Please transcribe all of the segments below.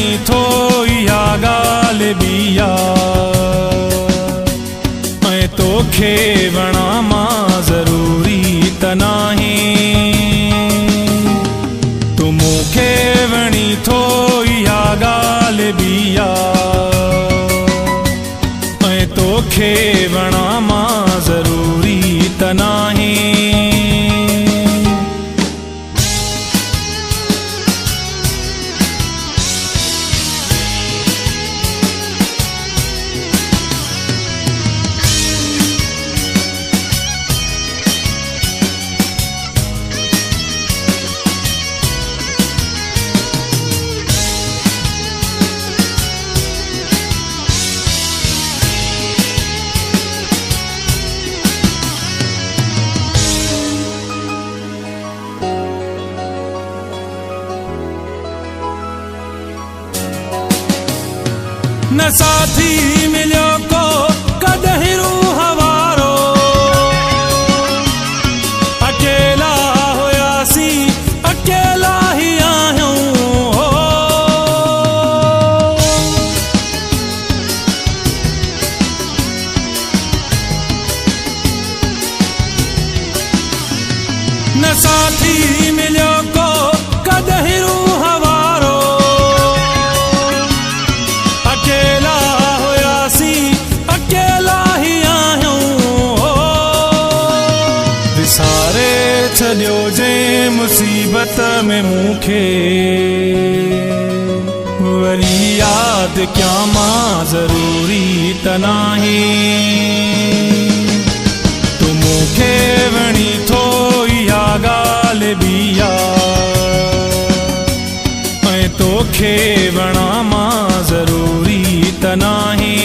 वणी थो इहा ॻाल्हि बि ऐं तोखे वणा मां ज़रूरी त नाहे। तूं मूंखे वणी थो इहा ॻाल्हि बि ऐं तोखे वणा मां ज़रूरी त नाहे। न साथी मिलियो को कॾहिं रूह वारो, अकेला हुयासीं अकेला ई आहियूं। न साथी मिलियो को कॾहिं रूह वारो, अकेला हुयासीं अकेला ई आहियूं। विसारे छॾियो जंहिं मुसीबत में मूंखे, वरी यादि कयां मां ज़रूरी त नाहे। तूं मूंखे वणी थो इहा ॻाल्हि बि ऐं तोखे वणा मां ज़रूरी त नाहे।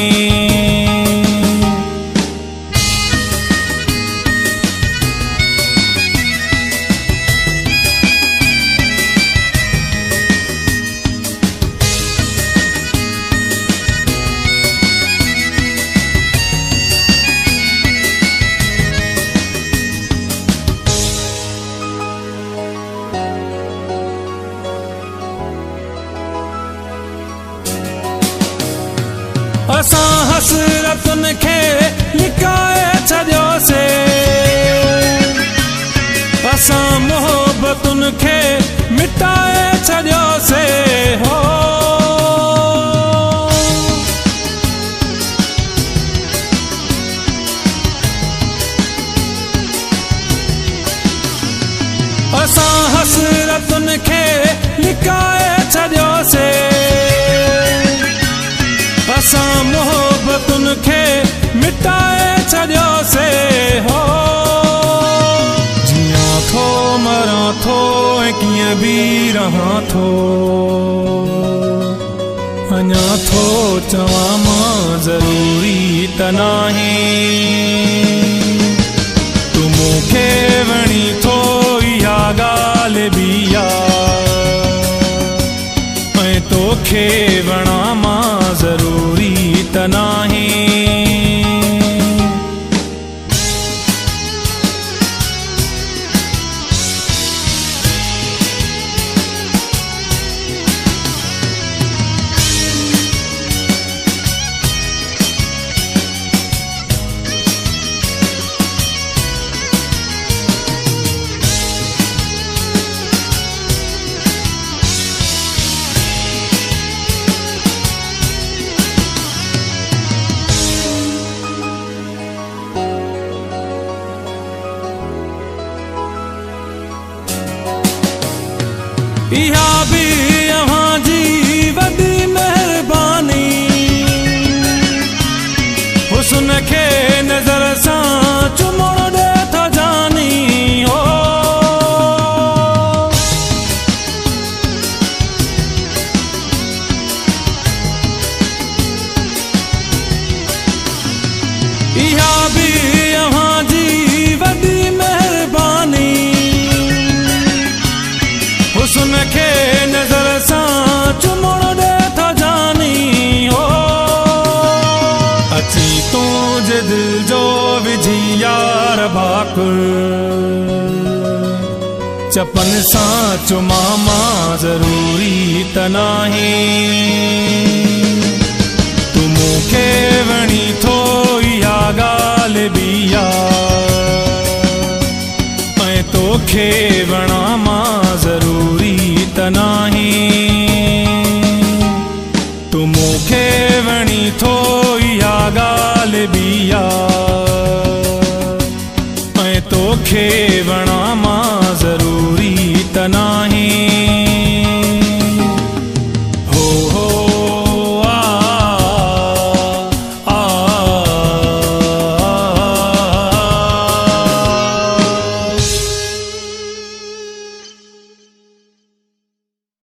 असां हसरतुनि खे लिकाए छॾियोसीं, असां मोहबतुनि खे मिटाए छॾियोसीं। हो असां हसरतुनि खे लिकाए छॾियोसीं, असां मोहबतुनि खे मिटाए छॾियोसीं। हो जियां थो मरां थो ऐं कीअं बि रहां थो, अञा थो चवां मां ज़रूरी त नाहे। तूं मूंखे वणी थो इहा ॻाल्हि बि ऐं तोखे वणा मां ज़रूरी त नाहे। इहा बि अव्हां जी वॾी महिरबानी, हुस्न खे नज़र सां चुमण ॾे थो जानी। हो इहा बि अव्हां जी वॾी महिरबानी, हुस्न खे नज़र सां चुमण ॾे थो जानी। हो अची तुंहिंजे दिलि जो विझी यार भाकुर, चपन सां चुमा मां ज़रूरी त नाहे तूं मूंखे वणी थो इहा ॻाल्हि बि आहे ऐं तोखे वणा मां ज़रूरी त नाहे तूं मूंखे